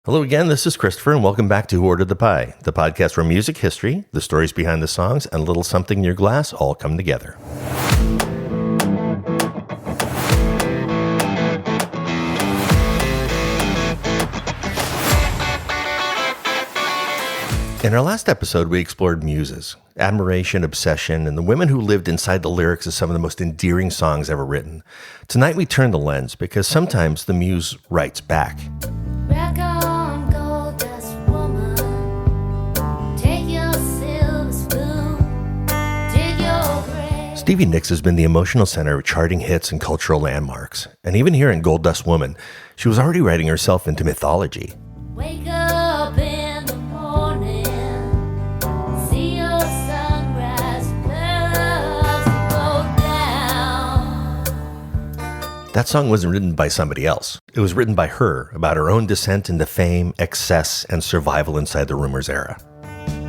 Hello again, this is Christopher, and welcome back to Who Ordered the Pie, the podcast where music history, the stories behind the songs, and a little something in your glass all come together. In our last episode, we explored muses, admiration, obsession, and the women who lived inside the lyrics of some of the most endearing songs ever written. Tonight, we turn the lens because sometimes the muse writes back. Stevie Nicks has been the emotional center of charting hits and cultural landmarks. And even here in Gold Dust Woman, she was already writing herself into mythology. Wake up in the morning, see your sunrise, clouds go down. That song wasn't written by somebody else. It was written by her about her own descent into fame, excess, and survival inside the rumors era.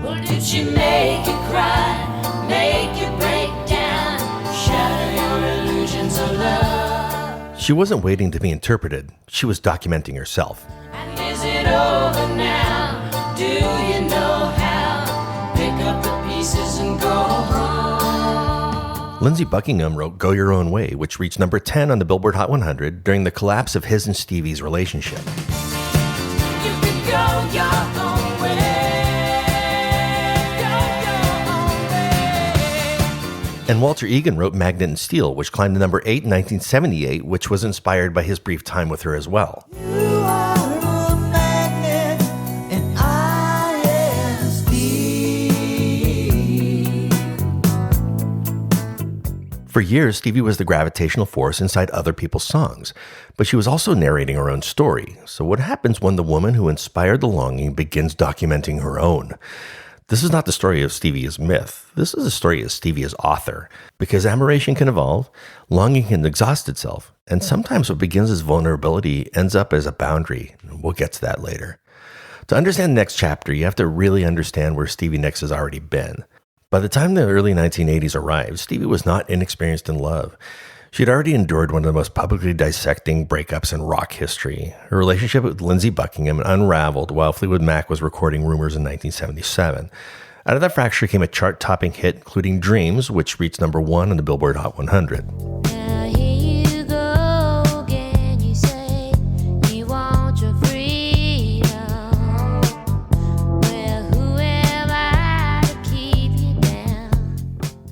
Well, did she make you cry, make you break down, shatter your illusions of love? She wasn't waiting to be interpreted. She was documenting herself. And is it over now? Do you know how? Pick up the pieces and go home. Lindsey Buckingham wrote Go Your Own Way, which reached number 10 on the Billboard Hot 100 during the collapse of his and Stevie's relationship. You can go your own way. And Walter Egan wrote Magnet and Steel, which climbed to number 8 in 1978, which was inspired by his brief time with her as well. You are a magnet and I am steel. For years, Stevie was the gravitational force inside other people's songs, but she was also narrating her own story. So what happens when the woman who inspired the longing begins documenting her own? This is not the story of Stevie as myth. This is the story of Stevie as author. Because admiration can evolve, longing can exhaust itself, and sometimes what begins as vulnerability ends up as a boundary. We'll get to that later. To understand the next chapter, you have to really understand where Stevie Nicks has already been. By the time the early 1980s arrived, Stevie was not inexperienced in love. She had already endured one of the most publicly dissecting breakups in rock history. Her relationship with Lindsey Buckingham unraveled while Fleetwood Mac was recording Rumors in 1977. Out of that fracture came a chart-topping hit, including Dreams, which reached number 1 on the Billboard Hot 100. Now here you go again, you say you want your freedom. Well, who am I to keep you down?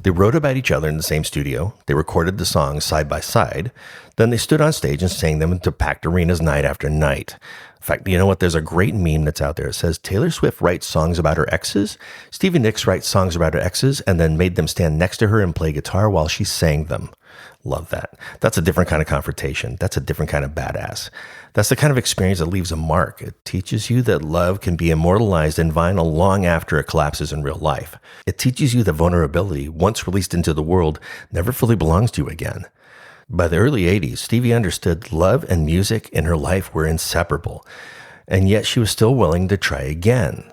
They wrote about each other in the same studio. They recorded the songs side by side. Then they stood on stage and sang them into packed arenas night after night. In fact, you know what? There's a great meme that's out there. It says, Taylor Swift writes songs about her exes. Stevie Nicks writes songs about her exes and then made them stand next to her and play guitar while she sang them. Love that. That's a different kind of confrontation. That's a different kind of badass. That's the kind of experience that leaves a mark. It teaches you that love can be immortalized in vinyl long after it collapses in real life. It teaches you that vulnerability, once released into the world, never fully belongs to you again. By the early 80s, Stevie understood love and music in her life were inseparable, and yet she was still willing to try again.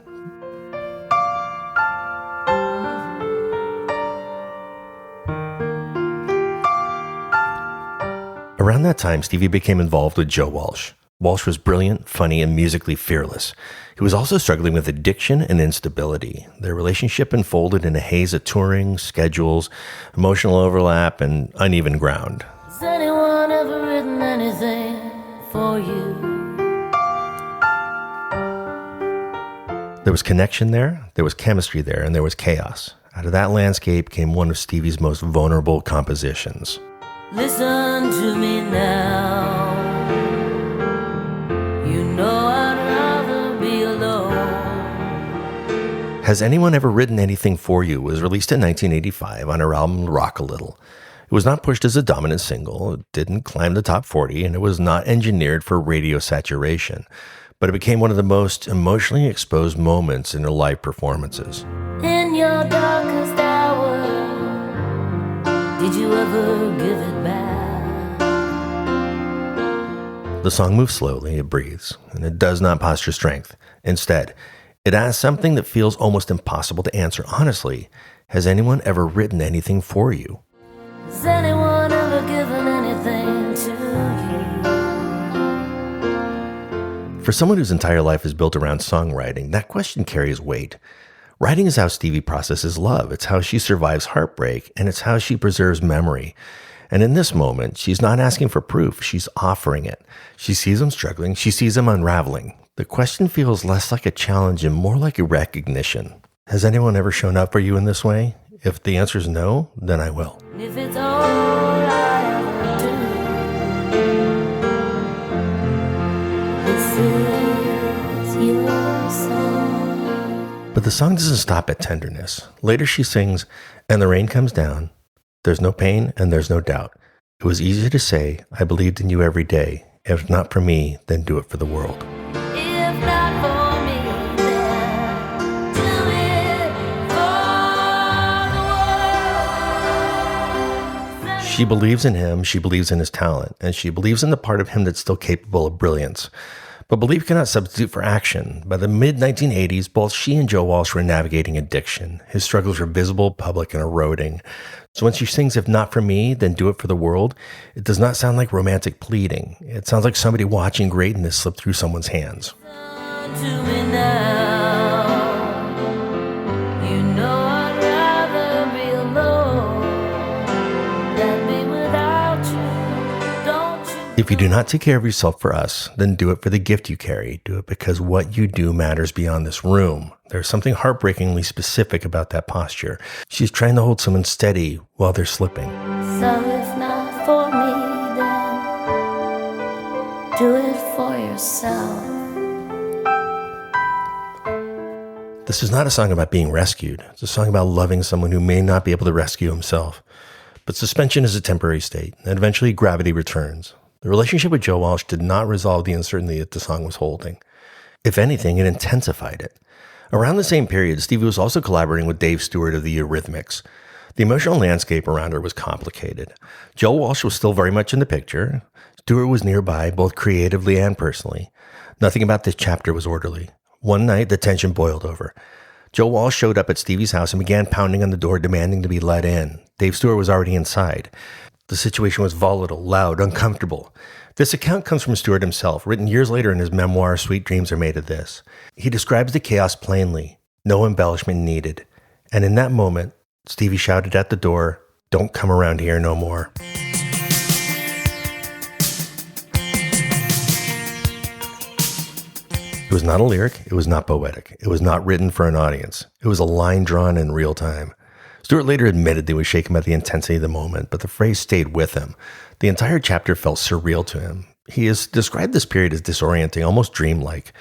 Around that time, Stevie became involved with Joe Walsh. Walsh was brilliant, funny, and musically fearless. He was also struggling with addiction and instability. Their relationship unfolded in a haze of touring, schedules, emotional overlap, and uneven ground. Has anyone ever written anything for you? There was connection there was chemistry there, and there was chaos. Out of that landscape came one of Stevie's most vulnerable compositions. Listen to me now. You know I'd rather be alone. Has Anyone Ever Written Anything For You was released in 1985 on her album Rock a Little. It was not pushed as a dominant single, it didn't climb the top 40, and it was not engineered for radio saturation. But it became one of the most emotionally exposed moments in her live performances. In your darkest hour, did you ever give it back? The song moves slowly, it breathes, and it does not posture strength. Instead, it asks something that feels almost impossible to answer honestly. Has anyone ever written anything for you? Has anyone ever given anything to you? for someone whose entire life is built around songwriting, that question carries weight. Writing is how Stevie processes love. It's how she survives heartbreak, and it's how she preserves memory. And in this moment, she's not asking for proof. She's offering it. She sees him struggling. She sees him unraveling. The question feels less like a challenge and more like a recognition. Has anyone ever shown up for you in this way? If the answer is no, then I will. If it's all I ever do, this is your song. But the song doesn't stop at tenderness. Later she sings, "And the rain comes down. There's no pain and there's no doubt. It was easy to say, I believed in you every day. If not for me, then do it for the world." If not for me, then do it for the world. She believes in him, she believes in his talent, and she believes in the part of him that's still capable of brilliance. But belief cannot substitute for action. By the mid-1980s, both she and Joe Walsh were navigating addiction. His struggles were visible, public, and eroding. So when she sings, "If not for me, then do it for the world," it does not sound like romantic pleading. It sounds like somebody watching greatness slip through someone's hands. To me now, you know I'd rather be alone than be without you. Don't you? If you do not take care of yourself for us, then do it for the gift you carry. Do it because what you do matters beyond this room. There's something heartbreakingly specific about that posture. She's trying to hold someone steady while they're slipping. So if not for me, then do it for yourself. This is not a song about being rescued. It's a song about loving someone who may not be able to rescue himself. But suspension is a temporary state, and eventually gravity returns. The relationship with Joe Walsh did not resolve the uncertainty that the song was holding. If anything, it intensified it. Around the same period, Stevie was also collaborating with Dave Stewart of the Eurythmics. The emotional landscape around her was complicated. Joe Walsh was still very much in the picture. Stewart was nearby, both creatively and personally. Nothing about this chapter was orderly. One night, the tension boiled over. Joe Walsh showed up at Stevie's house and began pounding on the door, demanding to be let in. Dave Stewart was already inside. The situation was volatile, loud, uncomfortable. This account comes from Stewart himself, written years later in his memoir, Sweet Dreams Are Made of This. He describes the chaos plainly, no embellishment needed. And in that moment, Stevie shouted at the door, "Don't come around here no more." It was not a lyric, it was not poetic, it was not written for an audience. It was a line drawn in real time. Stewart later admitted that he was shaken by the intensity of the moment, but the phrase stayed with him. The entire chapter felt surreal to him. He has described this period as disorienting, almost dreamlike.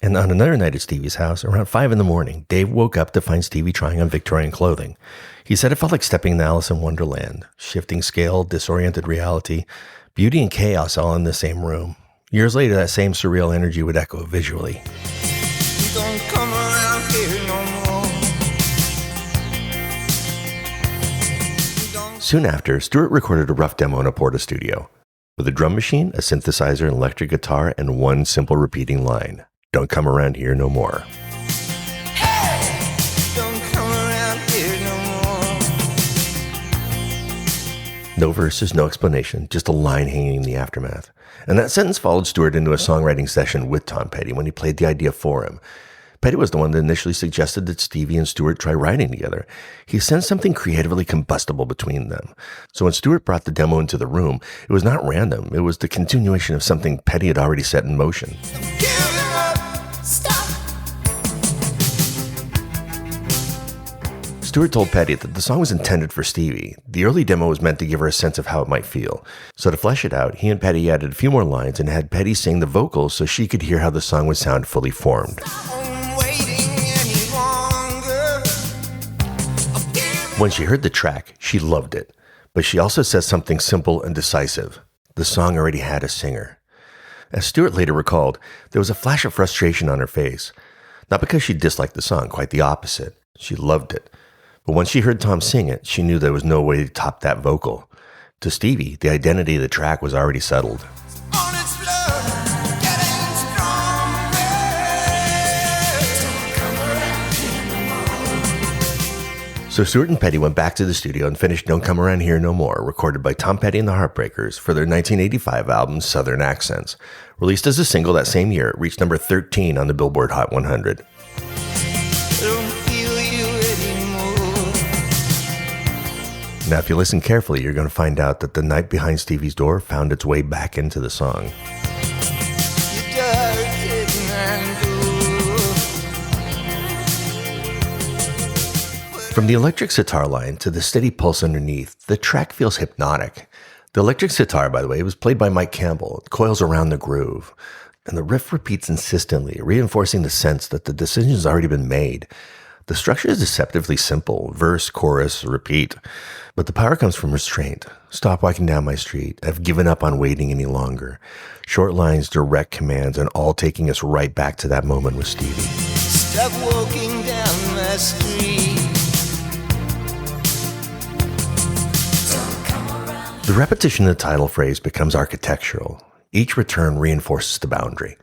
And on another night at Stevie's house, around 5 a.m, Dave woke up to find Stevie trying on Victorian clothing. He said it felt like stepping into Alice in Wonderland. Shifting scale, disoriented reality, beauty and chaos all in the same room. Years later, that same surreal energy would echo visually. You don't come around here no more. Soon after, Stewart recorded a rough demo in a Porta studio with a drum machine, a synthesizer, an electric guitar, and one simple repeating line: "Don't come around here no more." Hey, don't come around here no more. No verses, no explanation, just a line hanging in the aftermath. And that sentence followed Stewart into a songwriting session with Tom Petty when he played the idea for him. Petty was the one that initially suggested that Stevie and Stewart try writing together. He sensed something creatively combustible between them. So when Stewart brought the demo into the room, it was not random. It was the continuation of something Petty had already set in motion. Give it up. Stop. Stewart told Petty that the song was intended for Stevie. The early demo was meant to give her a sense of how it might feel. So to flesh it out, he and Petty added a few more lines and had Petty sing the vocals so she could hear how the song would sound fully formed. When she heard the track, she loved it. But she also says something simple and decisive. The song already had a singer. As Stewart later recalled, there was a flash of frustration on her face. Not because she disliked the song, quite the opposite. She loved it. But when she heard Tom sing it, she knew there was no way to top that vocal. To Stevie, the identity of the track was already settled. On its blood, getting stronger. So Stewart and Petty went back to the studio and finished Don't Come Around Here No More, recorded by Tom Petty and the Heartbreakers for their 1985 album Southern Accents. Released as a single that same year, it reached number 13 on the Billboard Hot 100. Now, if you listen carefully, you're going to find out that The Night Behind Stevie's Door found its way back into the song. From the electric sitar line to the steady pulse underneath, the track feels hypnotic. The electric sitar, by the way, was played by Mike Campbell. It coils around the groove. And the riff repeats insistently, reinforcing the sense that the decision has already been made. The structure is deceptively simple: verse, chorus, repeat. But the power comes from restraint. Stop walking down my street. I've given up on waiting any longer. Short lines, direct commands, and all taking us right back to that moment with Stevie. Stop walking down my street. The repetition of the title phrase becomes architectural. Each return reinforces the boundary.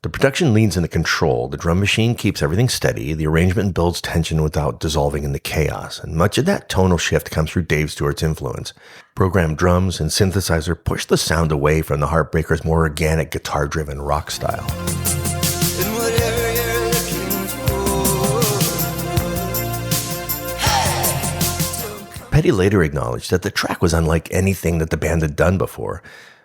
The production leans into control, the drum machine keeps everything steady, the arrangement builds tension without dissolving into chaos, and much of that tonal shift comes through Dave Stewart's influence. Programmed drums and synthesizer push the sound away from the Heartbreakers' more organic guitar-driven rock style. And whatever you're looking for. Petty later acknowledged that the track was unlike anything that the band had done before.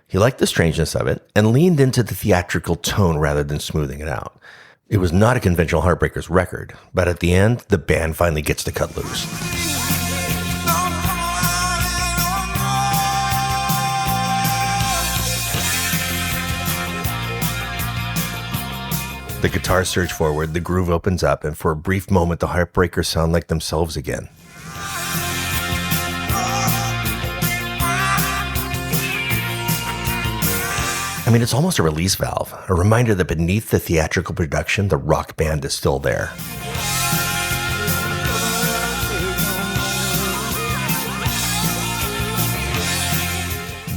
He liked the strangeness of it and leaned into the theatrical tone rather than smoothing it out. It was not a conventional Heartbreakers record, but at the end, the band finally gets to cut loose. The guitars surge forward, the groove opens up, and for a brief moment, the Heartbreakers sound like themselves again. I mean, it's almost a release valve, a reminder that beneath the theatrical production, the rock band is still there.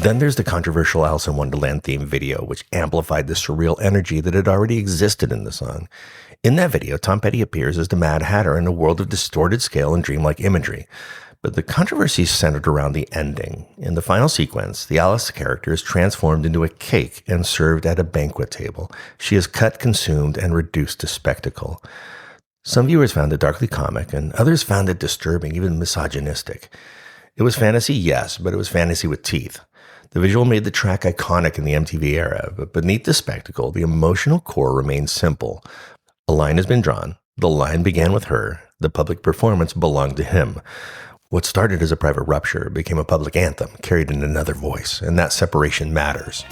Then there's the controversial Alice in Wonderland theme video, which amplified the surreal energy that had already existed in the song. In that video, Tom Petty appears as the Mad Hatter in a world of distorted scale and dreamlike imagery. But the controversy is centered around the ending. In the final sequence, the Alice character is transformed into a cake and served at a banquet table. She is cut, consumed, and reduced to spectacle. Some viewers found it darkly comic, and others found it disturbing, even misogynistic. It was fantasy, yes, but it was fantasy with teeth. The visual made the track iconic in the MTV era, but beneath the spectacle, the emotional core remained simple. A line has been drawn. The line began with her. The public performance belonged to him. What started as a private rupture became a public anthem, carried in another voice, and that separation matters.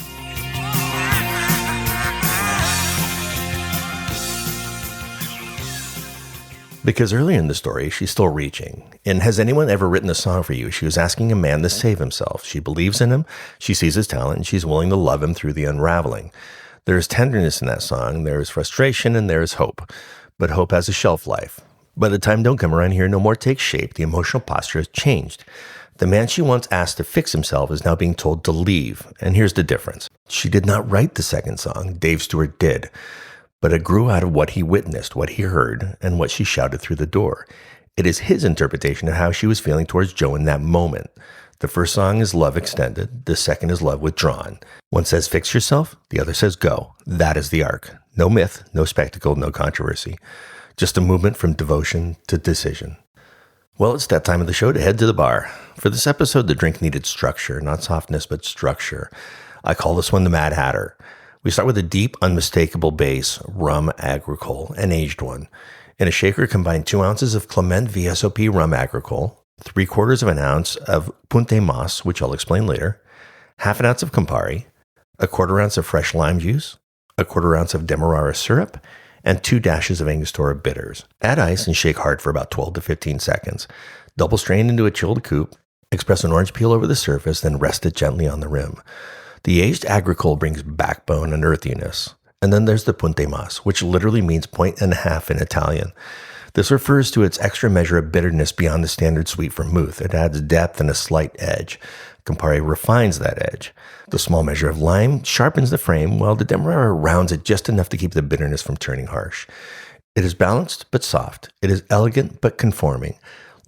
Because earlier in the story, she's still reaching. In Has Anyone Ever Written a Song for You, she was asking a man to save himself. She believes in him, she sees his talent, and she's willing to love him through the unraveling. There is tenderness in that song, there is frustration, and there is hope. But hope has a shelf life. By the time Don't Come Around Here No More takes shape, the emotional posture has changed. The man she once asked to fix himself is now being told to leave. And here's the difference. She did not write the second song, Dave Stewart did. But it grew out of what he witnessed, what he heard, and what she shouted through the door. It is his interpretation of how she was feeling towards Joe in that moment. The first song is Love Extended. The second is Love Withdrawn. One says fix yourself. The other says go. That is the arc. No myth, no spectacle, no controversy. Just a movement from devotion to decision. Well, it's that time of the show to head to the bar. For this episode, the drink needed structure, not softness, but structure. I call this one the Mad Hatter. We start with a deep, unmistakable base, rum agricole, an aged one. In a shaker, combine 2 ounces of Clement VSOP rum agricole, 3/4 of an ounce of Punte Mas, which I'll explain later, 1/2 ounce of Campari, 1/4 ounce of fresh lime juice, 1/4 ounce of Demerara syrup, and 2 dashes of Angostura bitters. Add ice and shake hard for about 12 to 15 seconds. Double strain into a chilled coupe, express an orange peel over the surface, then rest it gently on the rim. The aged agricole brings backbone and earthiness. And then there's the Punte Mas, which literally means 1.5 in Italian. This refers to its extra measure of bitterness beyond the standard sweet vermouth. It adds depth and a slight edge. Campari refines that edge. The small measure of lime sharpens the frame, while the Demerara rounds it just enough to keep the bitterness from turning harsh. It is balanced but soft. It is elegant but conforming.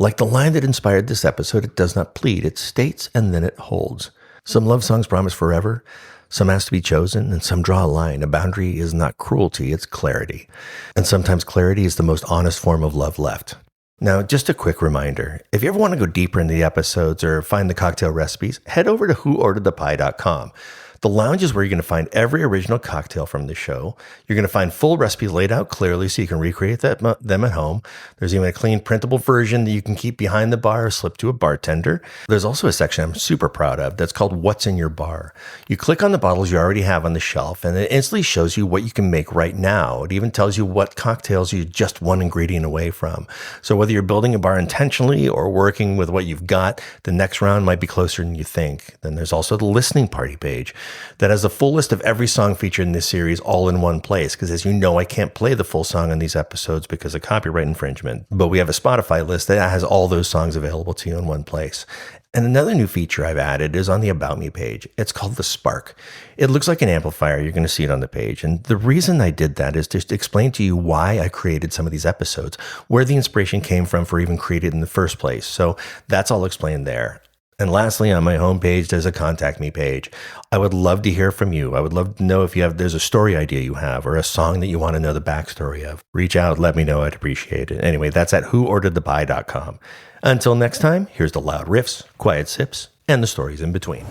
Like the line that inspired this episode, it does not plead, it states and then it holds. Some love songs promise forever, some ask to be chosen, and some draw a line. A boundary is not cruelty, it's clarity. And sometimes clarity is the most honest form of love left. Now, just a quick reminder, if you ever want to go deeper into the episodes or find the cocktail recipes, head over to whoorderedthepie.com. The lounge is where you're going to find every original cocktail from the show. You're going to find full recipes laid out clearly so you can recreate them at home. There's even a clean printable version that you can keep behind the bar or slip to a bartender. There's also a section I'm super proud of that's called What's in Your Bar. You click on the bottles you already have on the shelf and it instantly shows you what you can make right now. It even tells you what cocktails you're just one ingredient away from. So whether you're building a bar intentionally or working with what you've got, the next round might be closer than you think. Then there's also the listening party page that has the full list of every song featured in this series all in one place. Because as you know, I can't play the full song on these episodes because of copyright infringement. But we have a Spotify list that has all those songs available to you in one place. And another new feature I've added is on the About Me page. It's called the Spark. It looks like an amplifier. You're going to see it on the page. And the reason I did that is to explain to you why I created some of these episodes, where the inspiration came from for even created in the first place. So that's all explained there. And lastly, on my homepage, there's a Contact Me page. I would love to hear from you. I would love to know if there's a story idea you have or a song that you want to know the backstory of. Reach out, let me know. I'd appreciate it. Anyway, that's at whoorderedthepie.com. Until next time, here's the loud riffs, quiet sips, and the stories in between.